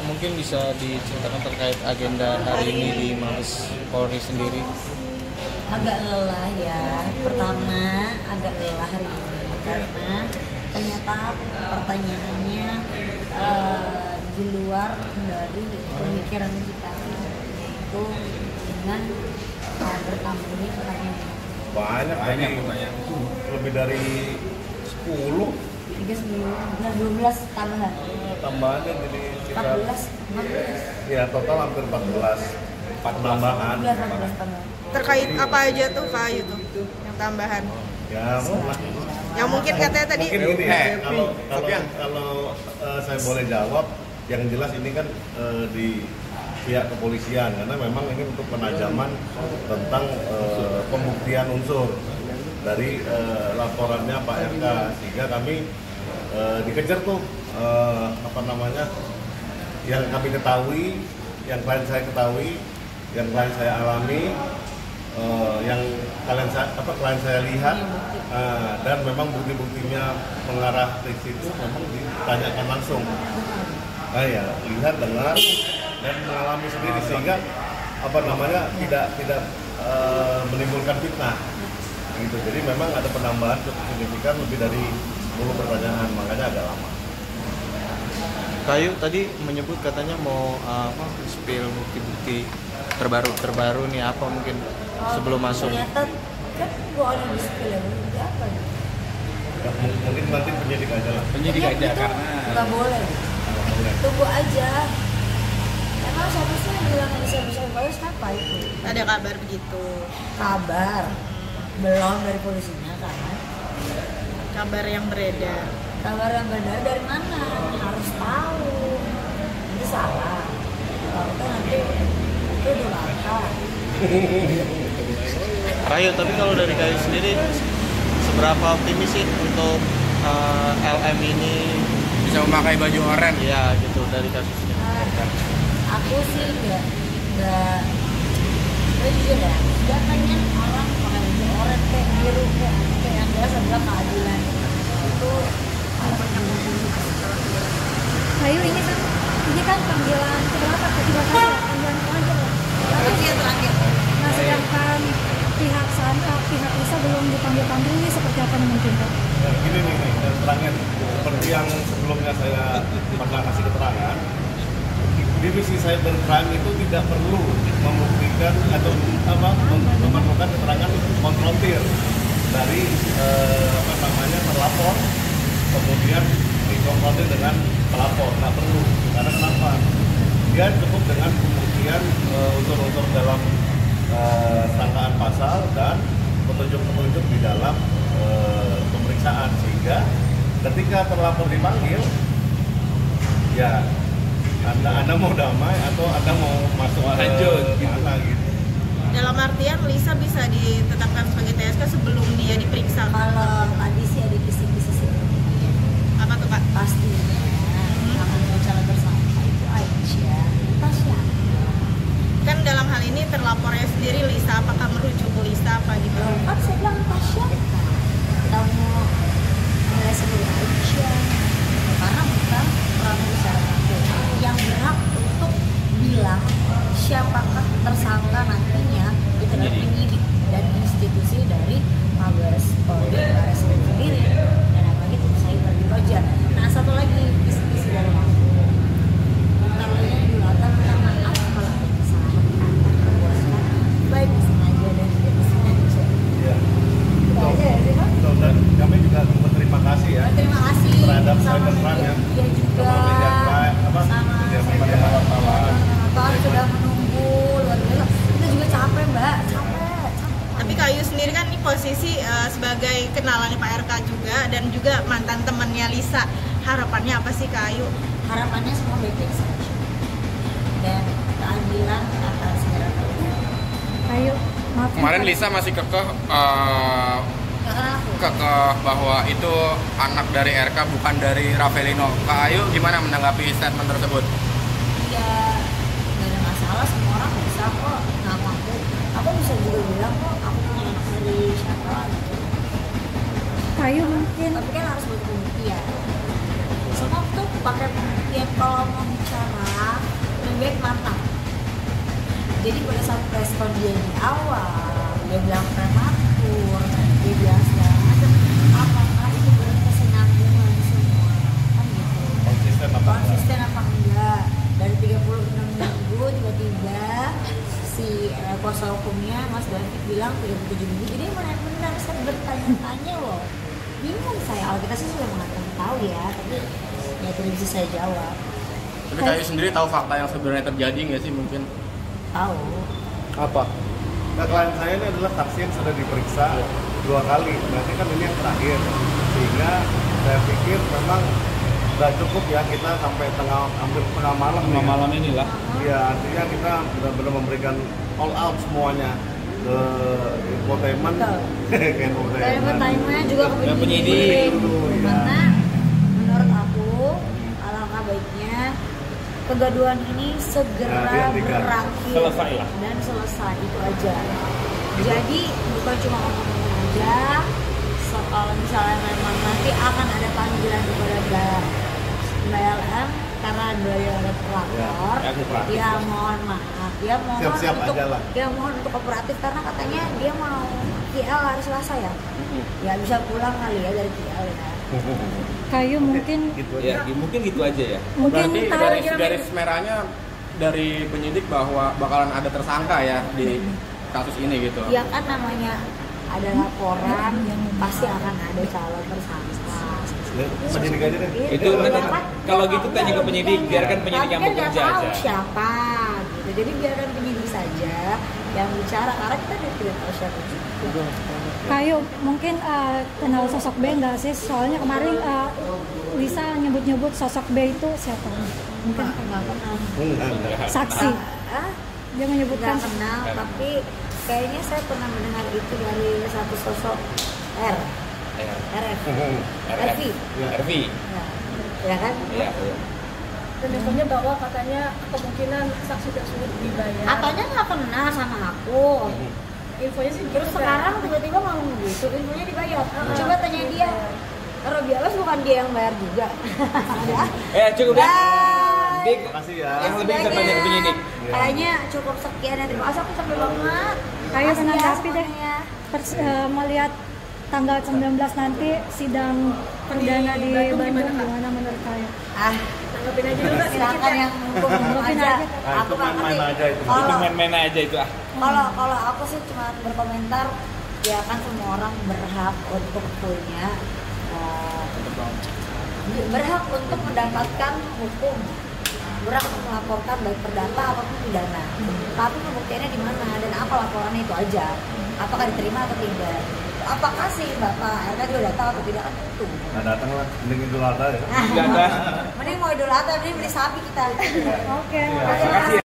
mungkin bisa diceritakan terkait agenda hari ini di Mabes Polri sendiri? Agak lelah ya. Pertama agak lelah hari ini karena ternyata pertanyaannya di luar dari pemikiran kita, yaitu dengan bertambahnya pertanyaan. Banyak pertanyaan, lebih dari 10. 12 tambahan. Tambahannya jadi sekitar 14. ya total hampir 14 penambahan. 14 tambahan. Terkait apa aja tuh Kak Ayu tuh yang tambahan? Ya, Yang mungkin katanya tadi mungkin gini ya, kalau saya boleh jawab, yang jelas ini kan di pihak kepolisian, karena memang ini untuk penajaman tentang pembuktian unsur dari laporannya Pak RK, sehingga kami dikejar tuh yang kami ketahui, yang klien saya ketahui, yang klien saya alami, yang klien saya lihat, dan memang bukti-buktinya mengarah ke situ memang ditanyakan langsung. Ya, lihat, dengar, dan mengalami sendiri, sehingga tidak menimbulkan fitnah gitu. Jadi memang ada penambahan cukup signifikan, lebih dari 10 pertanyaan, makanya agak lama. Kayu tadi menyebut katanya mau spill bukti-bukti terbaru nih, apa mungkin sebelum masuk? Ternyata kan gua ada di spill ya, bukti apa ya? Ya, mungkin nanti penyidik aja lah. Penyidik aja karena nggak boleh. Tunggu aja. Emang siapa sih yang bilang bisa balas apa itu? ada kabar begitu. Kabar belum dari polisinya kan? Kabar yang beredar. Kabar yang beredar dari mana? Harus tahu. Itu salah. Kalau itu nanti itu durhaka. Kayu, tapi kalau dari Kayu sendiri seberapa optimis sih untuk LM ini bisa memakai baju oranye? ya gitu dari kasusnya? Aku sih nggak jujur ya, nggak pengen orang pakai baju oranye kayak biru kayak yang jelas adalah keadilan itu. Kayu ini kan panggilan keberapa? Ketiga kali ya, panggilan terakhir ya. Terakhir. Nah, sedangkan pihak Santa, pihak Lisa belum dipanggil ini seperti apa nih mungkin Pak? Ya, gini nih, dan terangnya seperti yang sebelumnya saya pernah kasih keterangan, divisi cybercrime itu tidak perlu membuktikan atau memerlukan keterangan konfrontir dari terlapor, kemudian dikonfrontir dengan pelapor, nggak perlu. Karena kenapa? Dia cukup dengan pembuktian unsur-unsur dalam sangkaan pasal dan petunjuk-petunjuk di dalam pemeriksaan, sehingga ketika terlapor dipanggil, ya anda mau damai atau Anda mau masuk lanjut mana gitu. Dalam artian Lisa bisa ditetapkan sebagai TSK sebelum dia diperiksa. Kalau tadi sih ada kisi-kisi sih. Apa tuh Kak? Pastinya akan berbicara bersama itu aja. Tasya. Kan dalam hal ini terlapornya sendiri Lisa, apakah merujuk ke Lisa apa gitu? Kan saya bilang Tasya. Kita mau mulai sendiri aja. Karena bukan orang bicara yang berhak untuk bilang siapakah tersangka nantinya itu adalah penyidik dan institusi dari Mabes Polri Baris Krim sendiri, dan apalagi itu saya bagi aja. Nah, satu lagi isi dari aku namanya Julatan, minta maaf kalau ada kesalahan perbuatan baik sengaja dan tidak disengaja. Ya. Itu aja ya sih Pak. Betul, dan kami juga berterima kasih ya Terima kasih terhadap sama cybercrime ya. media juga sama Bapak sudah menunggu luar biasa. Kita juga capek Mbak, capek. Tapi Kayu sendiri kan ini posisi sebagai kenalannya Pak RK juga dan juga mantan temannya Lisa. Harapannya apa sih Kayu? Harapannya semua baik-baik saja dan keadilan akan segera terwujud. Kayu, maaf. Kemarin Lisa masih kekeh bahwa itu anak dari RK bukan dari Ravelino. Kak Ayu gimana menanggapi statement tersebut? Ya nggak ada masalah, semua orang bisa kok ngaku. Aku bisa juga bilang kok aku punya anak dari siapa gitu. Kayu mungkin Tapi kan harus butuh pembuktian. Semua tuh pakai pembuktian kalau mau bicara Jadi pada saat respon dia di awal, dia bilang prematur, dia bilang segala macam. Apakah itu berkesinambungan semua? Kan gitu. Konsisten apa enggak? Konsisten apa enggak? Dari 36 minggu tiba-tiba si kuasa hukumnya Mas David bilang 37 minggu. Jadi benar-benar saya bertanya-tanya loh. Bingung saya. Kalau kita sih sudah mengatakan tahu ya, tapi ya tidak bisa saya jawab. Tapi Kayu sendiri tahu fakta yang sebenarnya terjadi nggak sih mungkin? Tahu. Apa? Nah, klien saya ini adalah saksi yang sudah diperiksa 2 kali. Berarti kan ini yang terakhir. Sehingga saya pikir memang nggak cukup ya kita sampai hampir tengah malam. Tengah malam inilah. Iya, artinya kita benar-benar memberikan all out semuanya ke infotainment. Ke Pertanyaannya juga ke penyidik. Karena menurut aku alangkah baiknya kegaduhan ini segera berakhir Selesai lah. dan selesai, itu aja. Jadi bukan cuma ngomong aja. Kalau misalnya memang nanti akan ada panggilan kepada Mbak LM karena beliau ada pelapor, ya mohon maaf, ya mohon Siap-siap untuk aja lah. ya mohon untuk kooperatif karena katanya dia mau KL hari Selasa ya. Ya bisa pulang kali ya dari KL ya. Kayu mungkin Gitu Ya, aja. mungkin gitu aja ya. mungkin Berarti tahu garis merahnya dari penyidik bahwa bakalan ada tersangka ya di kasus ini gitu. Ya kan namanya ada laporan yang pasti akan ada calon tersangka. Penyidik aja deh. Itu Ya kan, kan? kalau gitu tanya ke penyidik, biarkan penyidik Tapi yang kan nggak bekerja tahu aja. siapa gitu. Jadi biarkan penyidik saja yang bicara karena kita tidak tahu siapa juga. Kayu mungkin kenal sosok B nggak sih? Soalnya kemarin Lisa nyebut-nyebut sosok B itu siapa? Mungkin Nggak kenal. saksi. Ah, Dia menyebutkan nggak kenal, tapi kayaknya saya pernah mendengar itu dari satu sosok RF, RV, RV. ya kan? Ya. Dan infonya bahwa katanya kemungkinan saksi tersebut dibayar. Katanya nggak kenal sama aku. Infonya sih Terus gitu, sekarang tiba-tiba mau gitu, infonya dibayar. Coba tanya dia. Robi Abbas bukan dia yang bayar juga. Cukup ya. Bye. Dik, Makasih ya. yang lebih bisa tanya ke penyidik. Kayaknya cukup sekian ya. Terima kasih, aku capek banget. Kayu Makasih ya menanggapi deh. semuanya. Melihat tanggal 19 nanti sidang perdana di Bandung Bandung gimana, Kak? gimana menurut Kayu? tanggapin aja dulu Kak, Silakan sedikit ya. yang ngomong aja. Nah, itu nggak main-main ngerti. aja itu. Itu Kalau main-main aja itu ah. kalau aku sih cuma berkomentar, ya kan semua orang berhak untuk punya berhak untuk mendapatkan hukum, berhak untuk melaporkan baik perdata ataupun pidana. Tapi pembuktiannya di mana dan apa laporannya itu aja. Apakah diterima atau tidak? Apakah sih Bapak RK juga datang atau tidak kan itu? Nah, datang lah, mending Idul Adha ya. Enggak ada. Mending mau Idul Adha, mending beli sapi kita. Oke. Terima kasih.